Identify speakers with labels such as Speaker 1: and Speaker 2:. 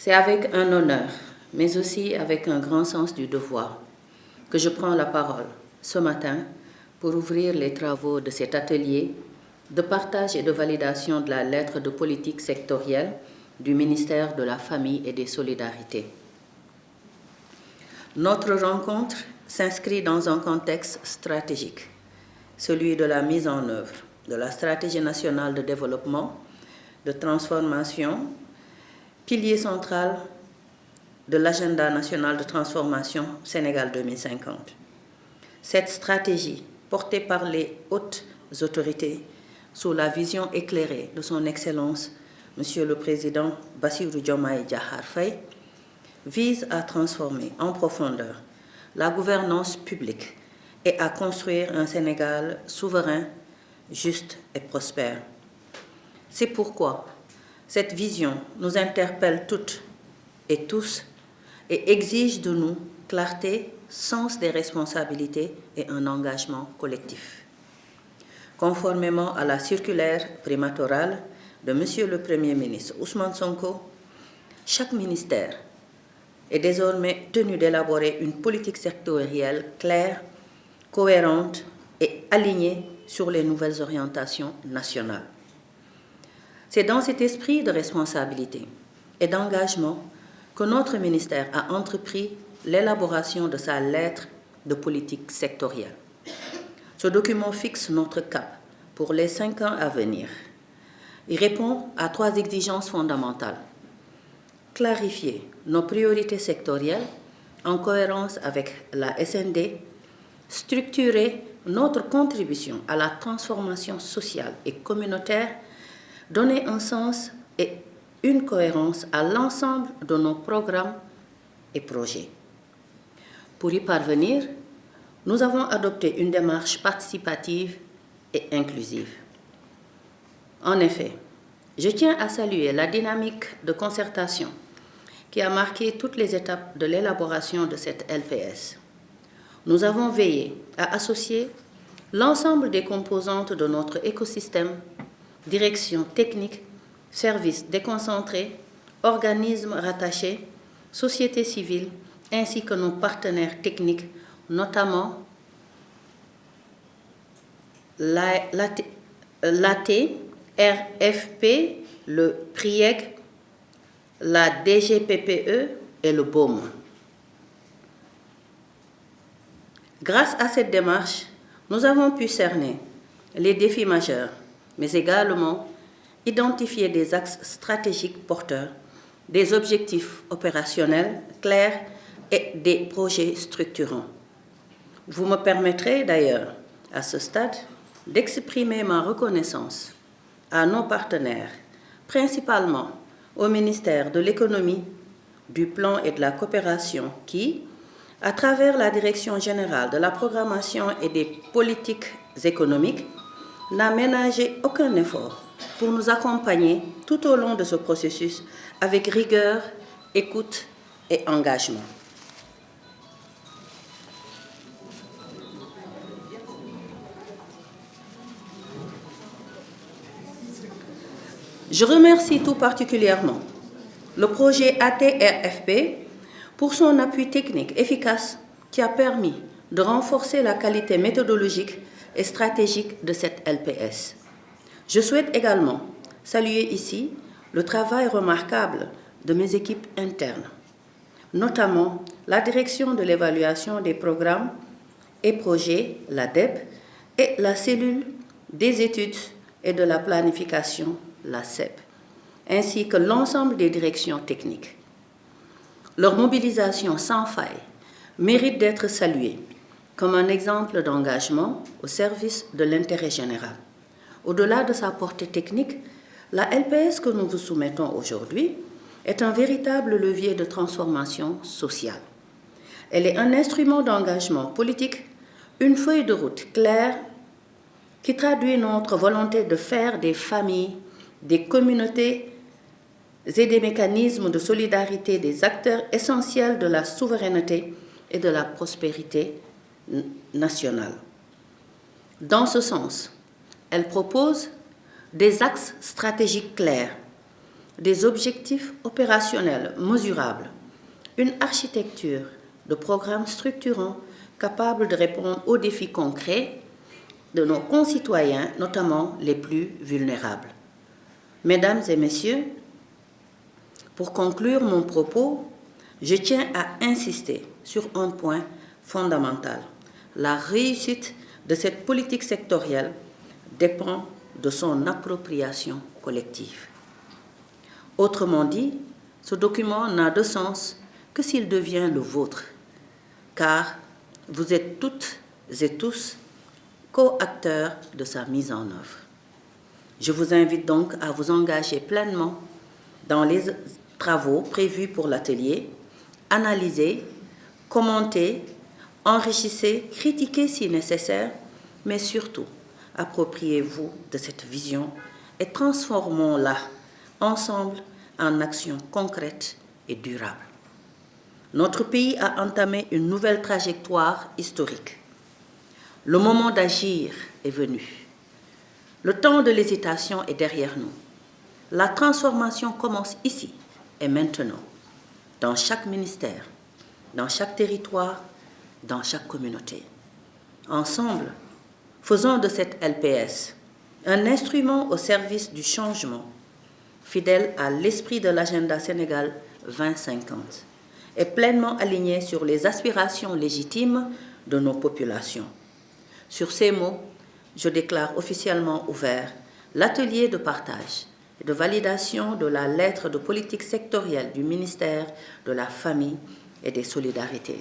Speaker 1: C'est avec un honneur, mais aussi avec un grand sens du devoir, que je prends la parole ce matin pour ouvrir les travaux de cet atelier de partage et de validation de la lettre de politique sectorielle du ministère de la Famille et des Solidarités. Notre rencontre s'inscrit dans un contexte stratégique, celui de la mise en œuvre de la stratégie nationale de développement, de transformation, pilier central de l'agenda national de transformation Sénégal 2050. Cette stratégie, portée par les hautes autorités sous la vision éclairée de son Excellence, Monsieur le Président Bassirou Diomaye Diakhar Faye, vise à transformer en profondeur la gouvernance publique et à construire un Sénégal souverain, juste et prospère. C'est pourquoi cette vision nous interpelle toutes et tous et exige de nous clarté, sens des responsabilités et un engagement collectif. Conformément à la circulaire primatorale de Monsieur le Premier ministre Ousmane Sonko, chaque ministère est désormais tenu d'élaborer une politique sectorielle claire, cohérente et alignée sur les nouvelles orientations nationales. C'est dans cet esprit de responsabilité et d'engagement que notre ministère a entrepris l'élaboration de sa lettre de politique sectorielle. Ce document fixe notre cap pour les 5 ans à venir. Il répond à 3 exigences fondamentales. Clarifier nos priorités sectorielles en cohérence avec la SND, structurer notre contribution à la transformation sociale et communautaire, donner un sens et une cohérence à l'ensemble de nos programmes et projets. Pour y parvenir, nous avons adopté une démarche participative et inclusive. En effet, je tiens à saluer la dynamique de concertation qui a marqué toutes les étapes de l'élaboration de cette LPS. Nous avons veillé à associer l'ensemble des composantes de notre écosystème, direction technique, services déconcentrés, organismes rattachés, société civile, ainsi que nos partenaires techniques, notamment l'AT, RFP, le PRIEC, la DGPPE et le BOM. Grâce à cette démarche, nous avons pu cerner les défis majeurs, mais également identifier des axes stratégiques porteurs, des objectifs opérationnels clairs et des projets structurants. Vous me permettrez d'ailleurs, à ce stade, d'exprimer ma reconnaissance à nos partenaires, principalement au ministère de l'Économie, du Plan et de la Coopération qui, à travers la Direction générale de la programmation et des politiques économiques, n'a ménagé aucun effort pour nous accompagner tout au long de ce processus avec rigueur, écoute et engagement. Je remercie tout particulièrement le projet ATRFP pour son appui technique efficace qui a permis de renforcer la qualité méthodologique et stratégique de cette LPS. Je souhaite également saluer ici le travail remarquable de mes équipes internes, notamment la Direction de l'évaluation des programmes et projets, la DEP, et la cellule des études et de la planification, la CEP, ainsi que l'ensemble des directions techniques. Leur mobilisation sans faille mérite d'être saluée comme un exemple d'engagement au service de l'intérêt général. Au-delà de sa portée technique, la LPS que nous vous soumettons aujourd'hui est un véritable levier de transformation sociale. Elle est un instrument d'engagement politique, une feuille de route claire qui traduit notre volonté de faire des familles, des communautés et des mécanismes de solidarité des acteurs essentiels de la souveraineté et de la prospérité nationale. Dans ce sens, elle propose des axes stratégiques clairs, des objectifs opérationnels mesurables, une architecture de programmes structurants capables de répondre aux défis concrets de nos concitoyens, notamment les plus vulnérables. Mesdames et messieurs, pour conclure mon propos, je tiens à insister sur un point fondamental. La réussite de cette politique sectorielle dépend de son appropriation collective. Autrement dit, ce document n'a de sens que s'il devient le vôtre, car vous êtes toutes et tous co-acteurs de sa mise en œuvre. Je vous invite donc à vous engager pleinement dans les travaux prévus pour l'atelier, analyser, commenter, enrichissez, critiquez si nécessaire, mais surtout, appropriez-vous de cette vision et transformons-la ensemble en actions concrètes et durables. Notre pays a entamé une nouvelle trajectoire historique. Le moment d'agir est venu. Le temps de l'hésitation est derrière nous. La transformation commence ici et maintenant, dans chaque ministère, dans chaque territoire, dans chaque communauté. Ensemble, faisons de cette LPS un instrument au service du changement, fidèle à l'esprit de l'agenda Sénégal 2050 et pleinement aligné sur les aspirations légitimes de nos populations. Sur ces mots, je déclare officiellement ouvert l'atelier de partage et de validation de la lettre de politique sectorielle du ministère de la Famille et des Solidarités.